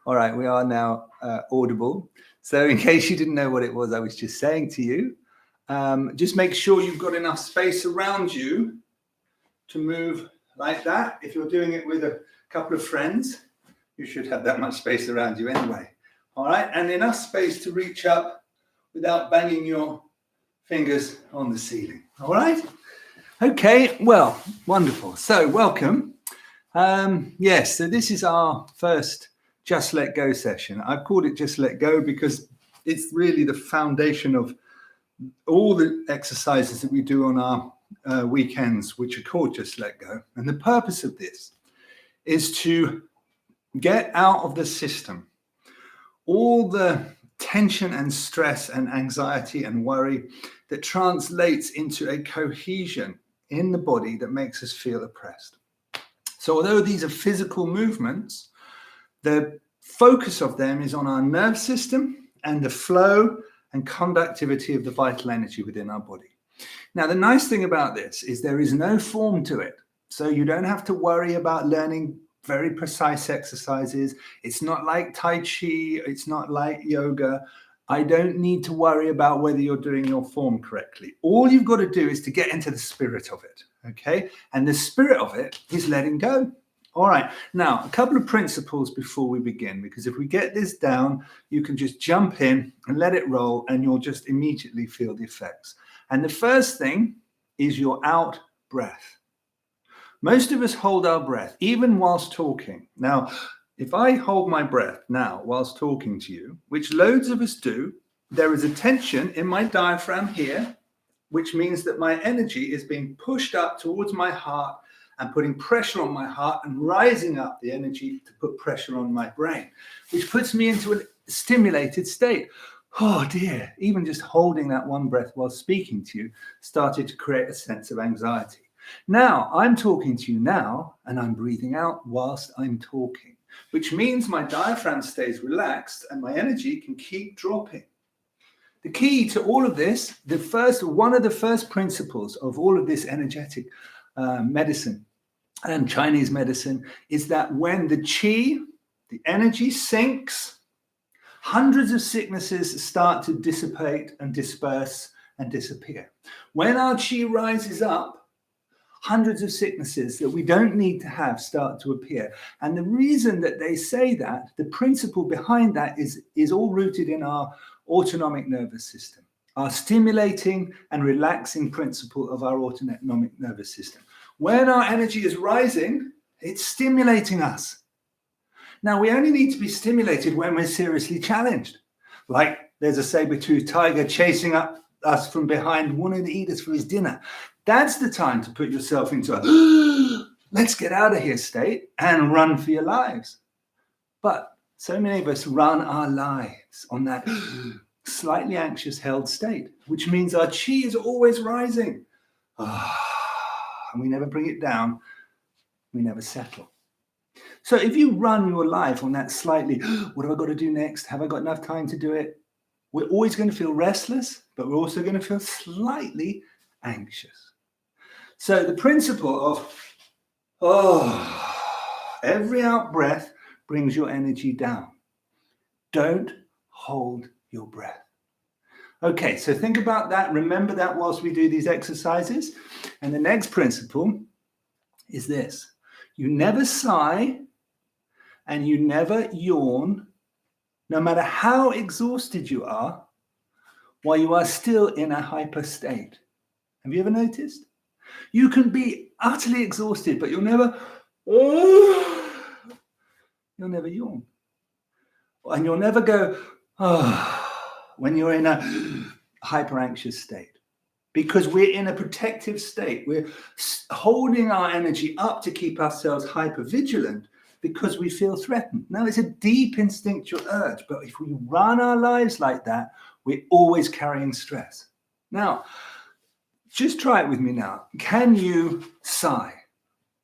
All right, we are now audible. So in case you didn't know what it was I was just saying to you, just make sure you've got enough space around you to move like that. If you're doing it with a couple of friends, you should have that much space around you anyway. All right, and enough space to reach up without banging your fingers on the ceiling. All right? Okay, well, wonderful. So welcome. Yes, so this is our first Just Let Go session. I've called it Just Let Go because it's really the foundation of all the exercises that we do on our weekends, which are called Just Let Go. And the purpose of this is to get out of the system all the tension and stress and anxiety and worry that translates into a cohesion in the body that makes us feel oppressed. So although these are physical movements, the focus of them is on our nerve system and the flow and conductivity of the vital energy within our body. Now, the nice thing about this is there is no form to it. So you don't have to worry about learning very precise exercises. It's not like Tai Chi. It's not like yoga. I don't need to worry about whether you're doing your form correctly. All you've got to do is to get into the spirit of it, okay? And the spirit of it is letting go. All right, now, a couple of principles before we begin, because if we get this down, you can just jump in and let it roll, and you'll just immediately feel the effects. And the first thing is your out breath. Most of us hold our breath, even whilst talking. Now, if I hold my breath now whilst talking to you, which loads of us do, there is a tension in my diaphragm here, which means that my energy is being pushed up towards my heart and putting pressure on my heart and rising up the energy to put pressure on my brain, which puts me into a stimulated state. Oh dear, even just holding that one breath while speaking to you started to create a sense of anxiety. Now, I'm talking to you now, and I'm breathing out whilst I'm talking, which means my diaphragm stays relaxed and my energy can keep dropping. The key to all of this, one of the first principles of all of this energetic medicine and Chinese medicine is that when the qi, the energy sinks, hundreds of sicknesses start to dissipate and disperse and disappear. When our qi rises up, hundreds of sicknesses that we don't need to have start to appear. And the reason that they say that, the principle behind that is all rooted in our autonomic nervous system, our stimulating and relaxing principle of our autonomic nervous system. When our energy is rising, it's stimulating us. Now, we only need to be stimulated when we're seriously challenged. Like there's a saber-toothed tiger chasing up us from behind, wanting to eat us for his dinner. That's the time to put yourself into a let's get out of here state and run for your lives. But so many of us run our lives on that slightly anxious held state, which means our qi is always rising. And we never bring it down. We never settle. So if you run your life on that slightly, what have I got to do next? Have I got enough time to do it? We're always going to feel restless, but we're also going to feel slightly anxious. So the principle of, every out breath brings your energy down. Don't hold your breath. Okay, so think about that. Remember that whilst we do these exercises. And the next principle is this. You never sigh and you never yawn, no matter how exhausted you are, while you are still in a hyper state. Have you ever noticed? You can be utterly exhausted, but you'll never yawn. And you'll never go, when you're in a hyper anxious state. Because we're in a protective state. We're holding our energy up to keep ourselves hyper vigilant because we feel threatened. Now, it's a deep instinctual urge, but if we run our lives like that, we're always carrying stress. Now, just try it with me now. Can you sigh?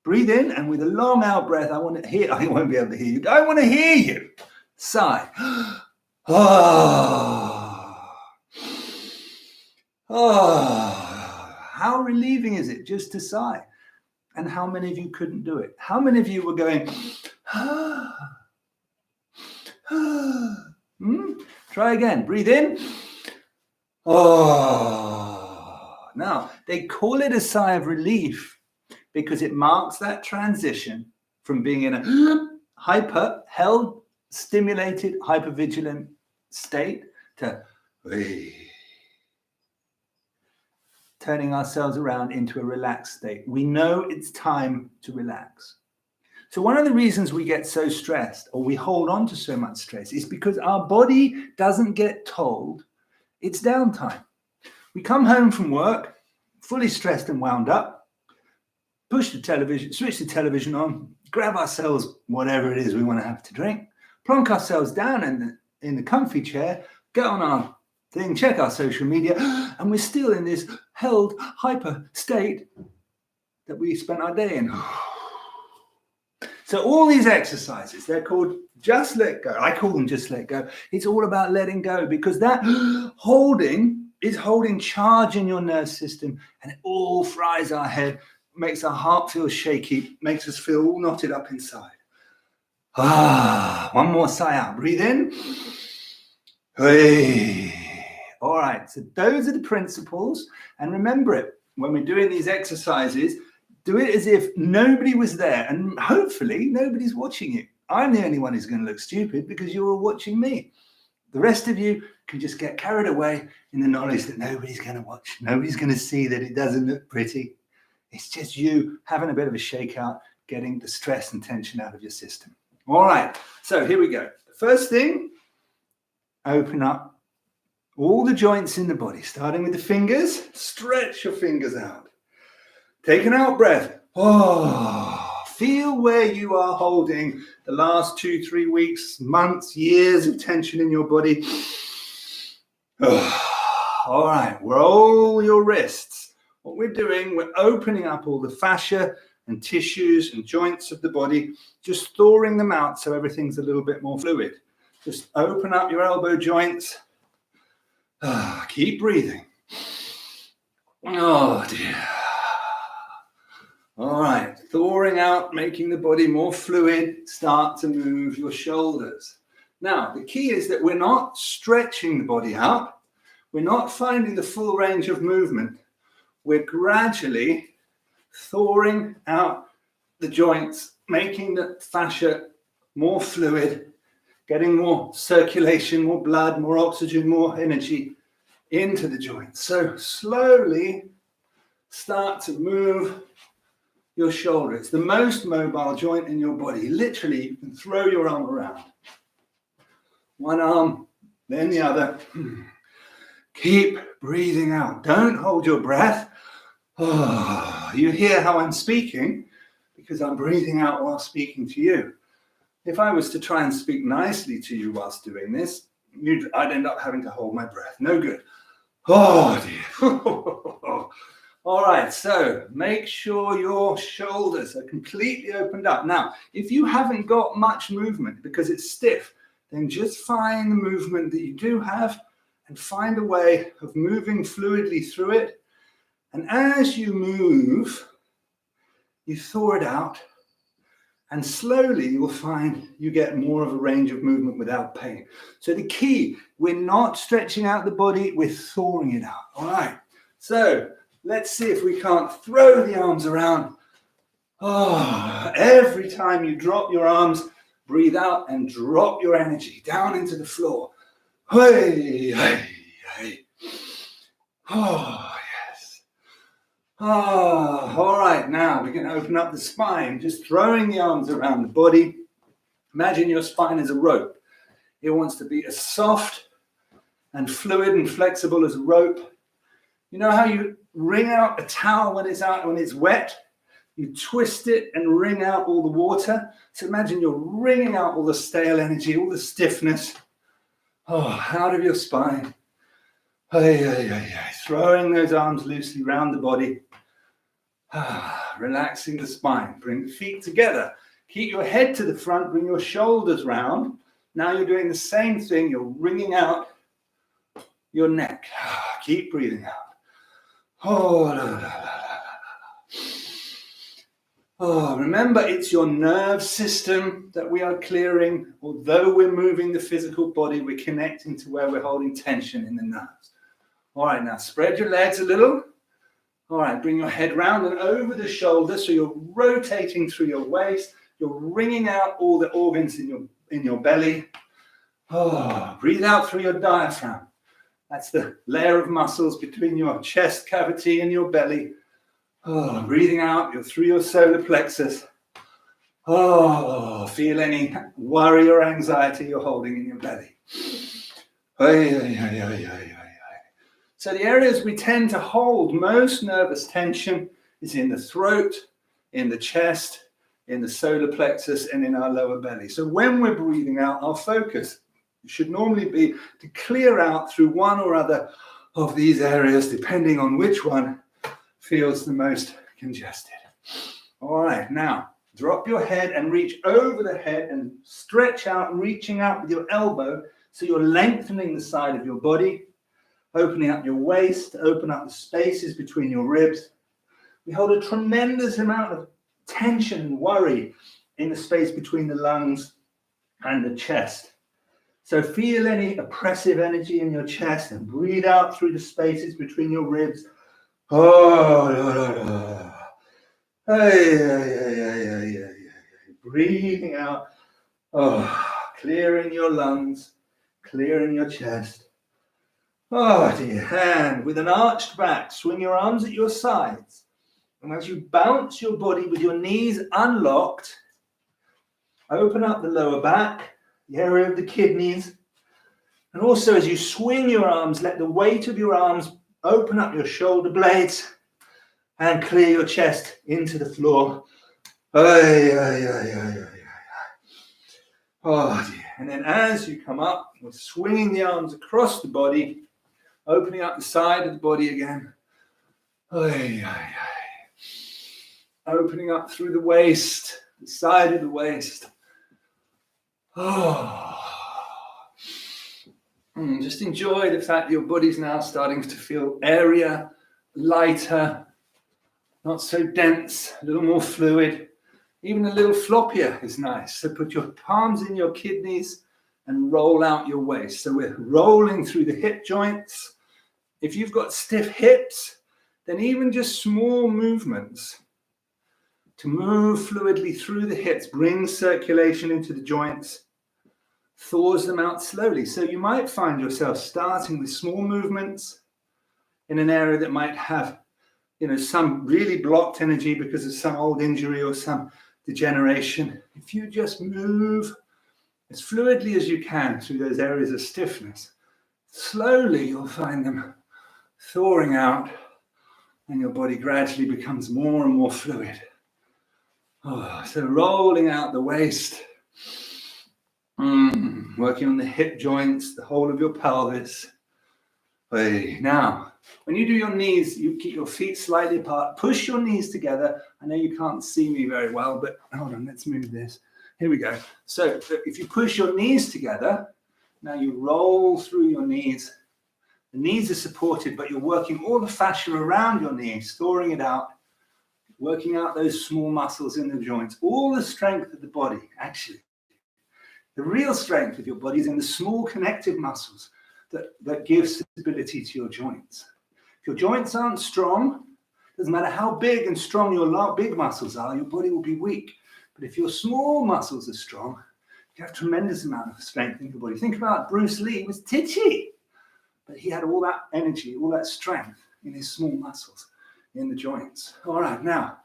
Breathe in, and with a long out breath, I won't be able to hear you. I want to hear you. Sigh. How relieving is it just to sigh? And how many of you couldn't do it? How many of you were going, Try again. Breathe in. Oh. Now, they call it a sigh of relief because it marks that transition from being in a held, stimulated, hypervigilant state to turning ourselves around into a relaxed state. We know it's time to relax. So one of the reasons we get so stressed or we hold on to so much stress is because our body doesn't get told it's downtime. We come home from work, fully stressed and wound up, switch the television on, grab ourselves whatever it is we want to have to drink, plonk ourselves down in the comfy chair, get on our thing, check our social media, and we're still in this held hyper state that we spent our day in. So all these exercises, they're called Just Let Go. I call them Just Let Go. It's all about letting go because that holding is holding charge in your nervous system, and it all fries our head, makes our heart feel shaky, makes us feel all knotted up inside. One more sigh out. Breathe in. All right, so those are the principles. And remember it, when we're doing these exercises, do it as if nobody was there, and hopefully nobody's watching you. I'm the only one who's going to look stupid because you're all watching me. The rest of you can just get carried away in the knowledge that nobody's going to watch. Nobody's going to see that it doesn't look pretty. It's just you having a bit of a shakeout, getting the stress and tension out of your system. All right, so here we go. The first thing, open up all the joints in the body, starting with the fingers. Stretch your fingers out. Take an out breath. Feel where you are holding the last 2-3 weeks, months, years of tension in your body. All right, roll your wrists. What we're doing, we're opening up all the fascia and tissues and joints of the body, just thawing them out so everything's a little bit more fluid. Just open up your elbow joints. Keep breathing. Oh dear. All right, thawing out, making the body more fluid. Start to move your shoulders. Now, the key is that we're not stretching the body out. We're not finding the full range of movement. We're gradually thawing out the joints, making the fascia more fluid, getting more circulation, more blood, more oxygen, more energy into the joints. So slowly start to move your shoulder. It's the most mobile joint in your body. Literally, you can throw your arm around. One arm, then the other. Keep breathing out. Don't hold your breath. You hear how I'm speaking because I'm breathing out while speaking to you. If I was to try and speak nicely to you whilst doing this, I'd end up having to hold my breath. No good. Oh dear. All right, so make sure your shoulders are completely opened up. Now, if you haven't got much movement because it's stiff, then just find the movement that you do have and find a way of moving fluidly through it. And as you move, you thaw it out, and slowly you will find you get more of a range of movement without pain. So the key, we're not stretching out the body, we're thawing it out. All right, so let's see if we can't throw the arms around. Every time you drop your arms, breathe out and drop your energy down into the floor. Hey, hey, hey. Yes. All right, now we're going to open up the spine, just throwing the arms around the body. Imagine your spine is a rope. It wants to be as soft and fluid and flexible as a rope. You know how you wring out a towel when it's wet? You twist it and wring out all the water. So imagine you're wringing out all the stale energy, all the stiffness, out of your spine. Throwing those arms loosely around the body. Relaxing the spine. Bring the feet together. Keep your head to the front. Bring your shoulders round. Now you're doing the same thing. You're wringing out your neck. Keep breathing out. Oh, remember, it's your nerve system that we are clearing. Although we're moving the physical body, we're connecting to where we're holding tension in the nerves. All right, now spread your legs a little. All right, bring your head round and over the shoulder, so you're rotating through your waist. You're wringing out all the organs in your belly. Oh, breathe out through your diaphragm. That's the layer of muscles between your chest cavity and your belly. Oh, breathing out through your solar plexus. Oh, feel any worry or anxiety you're holding in your belly. So the areas we tend to hold most nervous tension is in the throat, in the chest, in the solar plexus, and in our lower belly. So when we're breathing out, our focus should normally be to clear out through one or other of these areas, depending on which one feels the most congested. All right, now drop your head and reach over the head and stretch out, reaching out with your elbow, so you're lengthening the side of your body, opening up your waist, open up the spaces between your ribs. We hold a tremendous amount of tension and worry in the space between the lungs and the chest. So feel any oppressive energy in your chest and breathe out through the spaces between your ribs. Oh, breathing out. Oh, clearing your lungs, clearing your chest. Oh dear. And with an arched back, swing your arms at your sides. And as you bounce your body with your knees unlocked, open up the lower back, the area of the kidneys. And also as you swing your arms, let the weight of your arms open up your shoulder blades and clear your chest into the floor. Oh dear. And then as you come up, we're swinging the arms across the body, opening up the side of the body again. Opening up through the waist, the side of the waist. Just enjoy the fact that your body's now starting to feel airier, lighter, not so dense, a little more fluid. Even a little floppier is nice. So put your palms in your kidneys and roll out your waist. So we're rolling through the hip joints. If you've got stiff hips, then even just small movements to move fluidly through the hips brings circulation into the joints, thaws them out slowly. So you might find yourself starting with small movements in an area that might have, some really blocked energy because of some old injury or some degeneration. If you just move as fluidly as you can through those areas of stiffness, slowly you'll find them thawing out and your body gradually becomes more and more fluid. So rolling out the waist, working on the hip joints, the whole of your pelvis. Now, when you do your knees, you keep your feet slightly apart. Push your knees together. I know you can't see me very well, but hold on, let's move this. Here we go. So if you push your knees together, now you roll through your knees. The knees are supported, but you're working all the fascia around your knees, thawing it out, working out those small muscles in the joints, all the strength of the body, actually. The real strength of your body is in the small connective muscles that give stability to your joints. If your joints aren't strong, doesn't matter how big and strong your big muscles are, your body will be weak. But if your small muscles are strong, you have a tremendous amount of strength in your body. Think about Bruce Lee. He was titchy, but he had all that energy, all that strength in his small muscles, in the joints. All right, now,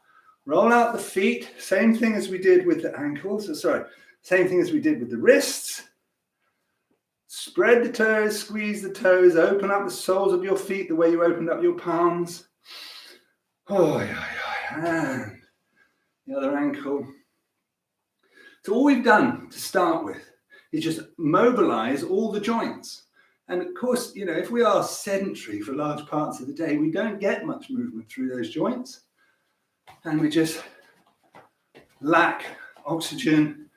roll out the feet. Same thing as we did with the ankles. Same thing as we did with the wrists. Spread the toes, squeeze the toes, open up the soles of your feet the way you opened up your palms. And the other ankle. So all we've done to start with is just mobilize all the joints. And of course, if we are sedentary for large parts of the day, we don't get much movement through those joints. And we just lack oxygen,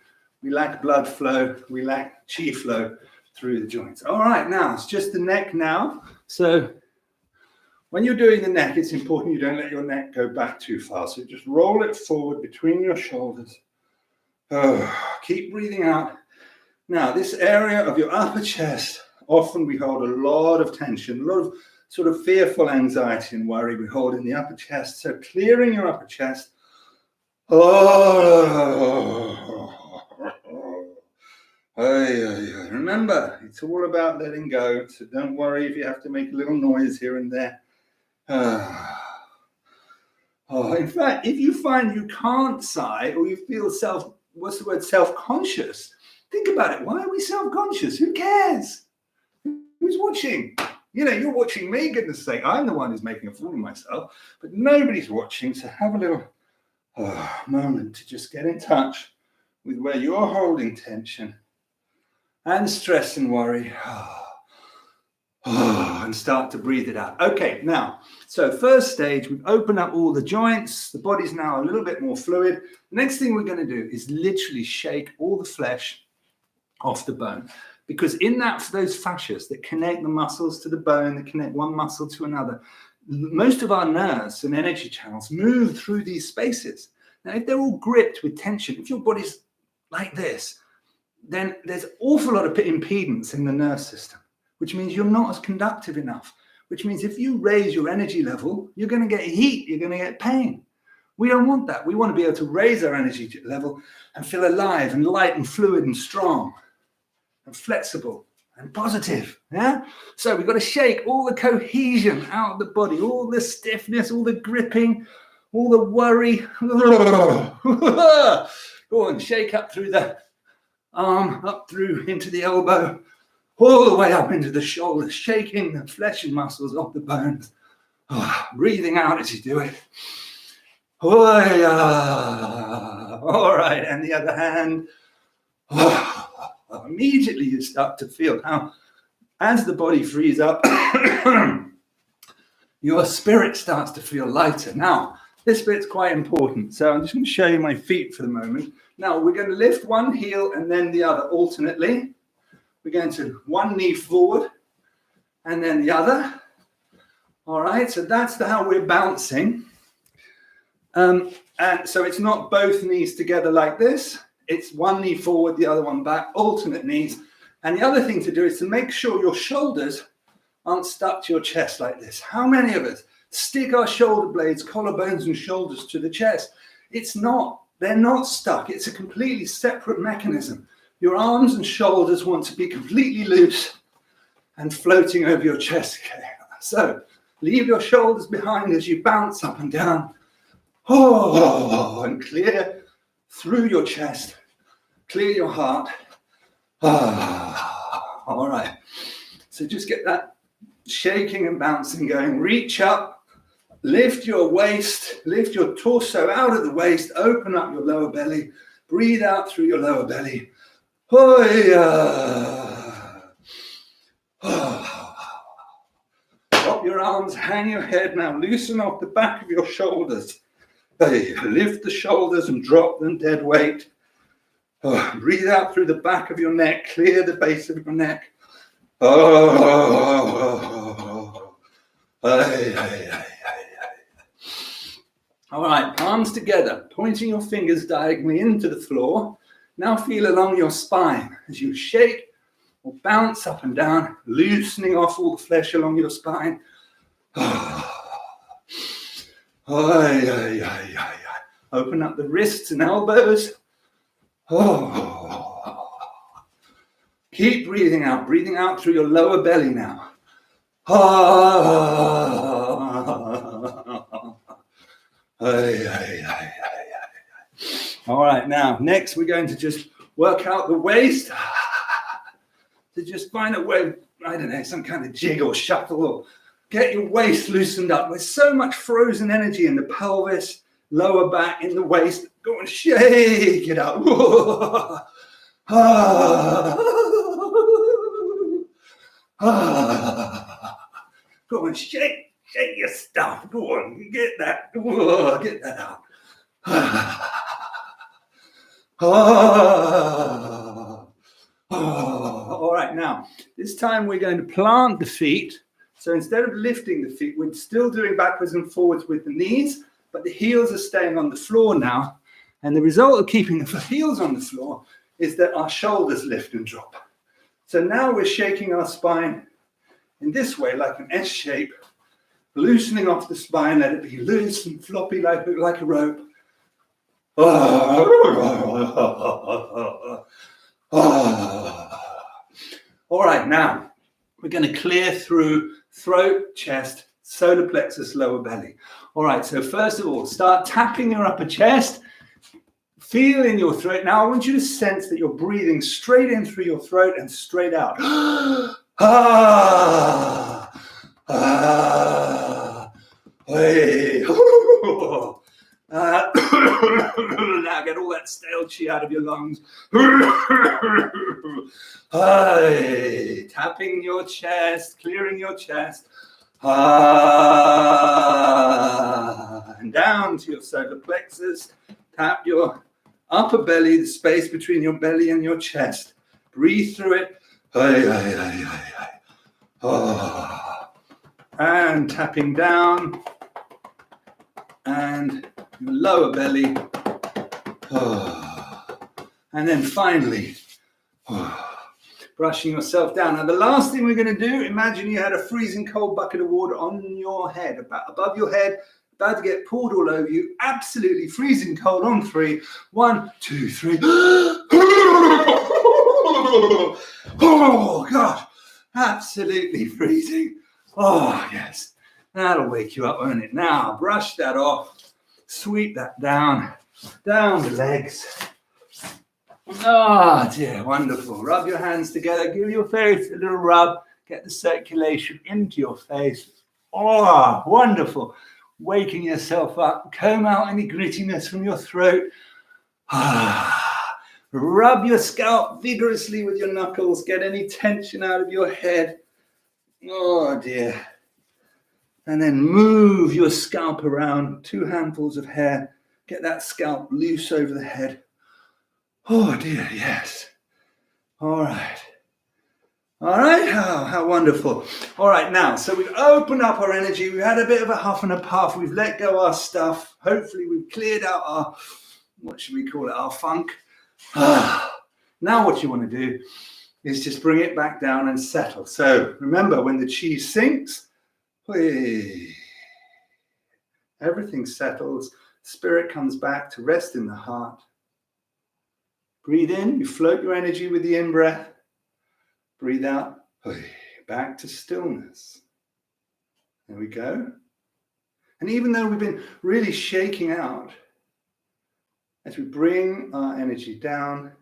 we lack blood flow, we lack chi flow through the joints. All right, now it's just the neck now. So When you're doing the neck, it's important you don't let your neck go back too far. So just roll it forward between your shoulders. Keep breathing out. Now, this area of your upper chest, often we hold a lot of tension, a lot of sort of fearful anxiety and worry we hold in the upper chest. So clearing your upper chest. Remember, it's all about letting go. So don't worry if you have to make a little noise here and there. In fact, if you find you can't sigh or you feel self-conscious, think about it. Why are we self-conscious? Who cares? Who's watching? You know, you're watching me, goodness sake. I'm the one who's making a fool of myself, but nobody's watching. So have a little moment to just get in touch with where you're holding tension and stress and worry. And start to breathe it out. Okay, now, so first stage, we've opened up all the joints. The body's now a little bit more fluid. The next thing we're going to do is literally shake all the flesh off the bone. Because in those fascias that connect the muscles to the bone, that connect one muscle to another, most of our nerves and energy channels move through these spaces. Now, if they're all gripped with tension, if your body's like this, then there's an awful lot of impedance in the nerve system, which means you're not as conductive enough, which means if you raise your energy level, you're going to get heat, you're going to get pain. We don't want that. We want to be able to raise our energy level and feel alive and light and fluid and strong and flexible and positive. Yeah. So we've got to shake all the cohesion out of the body, all the stiffness, all the gripping, all the worry. Go on, shake up through the arm, up through into the elbow, all the way up into the shoulders, shaking the flesh and muscles off the bones. Breathing out as you do it. All right, and the other hand. Immediately you start to feel how, as the body frees up, your spirit starts to feel lighter. Now, this bit's quite important. So I'm just going to show you my feet for the moment. Now, we're going to lift one heel and then the other alternately. We're going to one knee forward and then the other. All right, so that's how we're bouncing. And so it's not both knees together like this. It's one knee forward, the other one back, alternate knees. And the other thing to do is to make sure your shoulders aren't stuck to your chest like this. How many of us stick our shoulder blades, collarbones and shoulders to the chest? They're not stuck. It's a completely separate mechanism. Your arms and shoulders want to be completely loose and floating over your chest. So leave your shoulders behind as you bounce up and down. And clear through your chest. Clear your heart. All right. So just get that shaking and bouncing going. Reach up. Lift your waist. Lift your torso out of the waist. Open up your lower belly. Breathe out through your lower belly. Drop your arms, hang your head now. Loosen off the back of your shoulders. Lift the shoulders and drop them dead weight. Breathe out through the back of your neck. Clear the base of your neck. All right, palms together, pointing your fingers diagonally into the floor. Now feel along your spine as you shake or bounce up and down, loosening off all the flesh along your spine. Open up the wrists and elbows. Keep breathing out through your lower belly now. All right, now, next we're going to just work out the waist to just find a way, I don't know, some kind of jig or shuffle or get your waist loosened up. There's so much frozen energy in the pelvis, lower back, in the waist. Go and shake it out. Go and shake your stuff. Go on, get that out. All right, now, this time we're going to plant the feet So instead of lifting the feet, we're still doing backwards and forwards with the knees, but the heels are staying on the floor now. And the result of keeping the heels on the floor is that our shoulders lift and drop. So now we're shaking our spine in this way, like an S shape, loosening off the spine, let it be loose and floppy like a rope. All right, now we're going to clear through throat, chest, solar plexus, lower belly. All right, so first of all, start tapping your upper chest. Feel in your throat. Now I want you to sense that you're breathing straight in through your throat and straight out. Now get all that stale chi out of your lungs. Tapping your chest, clearing your chest. And down to your solar plexus. Tap your upper belly, the space between your belly and your chest. Breathe through it. And tapping down. And your lower belly. And then finally, brushing yourself down. Now the last thing we're going to do, imagine you had a freezing cold bucket of water on your head, above your head, about to get poured all over you, absolutely freezing cold on 3. 1, 2, 3. Oh, gosh, absolutely freezing. Oh, yes, that'll wake you up, won't it? Now, brush that off, sweep that down the legs. Oh, dear, wonderful. Rub your hands together, give your face a little rub, get the circulation into your face. Oh, wonderful. Waking yourself up, comb out any grittiness from your throat. Rub your scalp vigorously with your knuckles, get any tension out of your head. Oh dear. And then move your scalp around, 2 handfuls of hair, get that scalp loose over the head. Oh dear, yes. All right. All right, how wonderful. All right, now, so we've opened up our energy. We've had a bit of a huff and a puff. We've let go our stuff. Hopefully we've cleared out our, what should we call it, our funk. Now what you want to do is just bring it back down and settle. So remember, when the chi sinks, everything settles. Spirit comes back to rest in the heart. Breathe in, you float your energy with the in-breath. Breathe out, back to stillness. There we go. And even though we've been really shaking out, as we bring our energy down,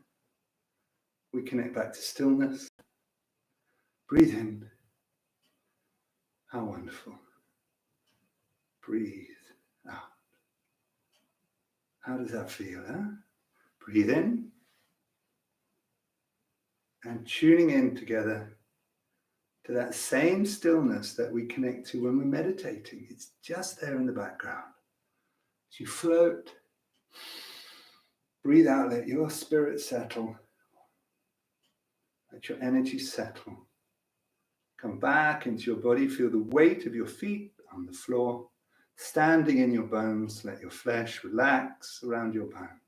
we connect back to stillness. Breathe in. How wonderful. Breathe out. How does that feel, huh? Breathe in. And tuning in together to that same stillness that we connect to when we're meditating. It's just there in the background. As you float, breathe out, let your spirit settle. Let your energy settle. Come back into your body, feel the weight of your feet on the floor, standing in your bones. Let your flesh relax around your bones.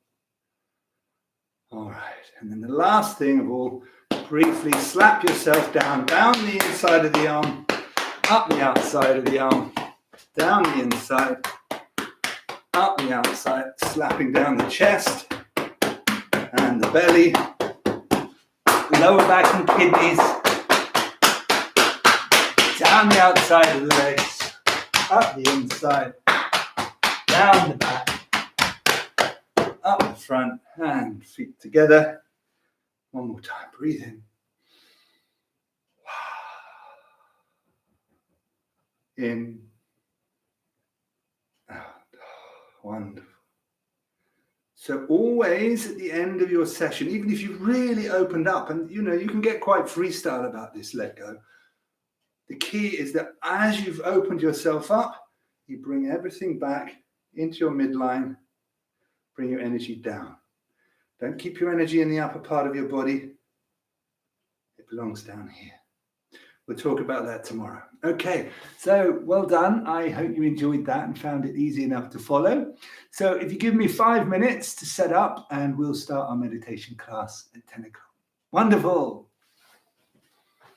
All right, and then the last thing of all, briefly slap yourself down the inside of the arm, up the outside of the arm, down the inside, up the outside, slapping down the chest and the belly, lower back and kidneys, down the outside of the legs, up the inside, down the back, up the front, and feet together. One more time, breathe in. In, out. Wonderful. So always at the end of your session, even if you've really opened up, and you can get quite freestyle about this let go, the key is that as you've opened yourself up, you bring everything back into your midline, bring your energy down. Don't keep your energy in the upper part of your body. It belongs down here. We'll talk about that tomorrow. Okay, so well done. I hope you enjoyed that and found it easy enough to follow. So if you give me 5 minutes to set up, and we'll start our meditation class at 10 o'clock. Wonderful.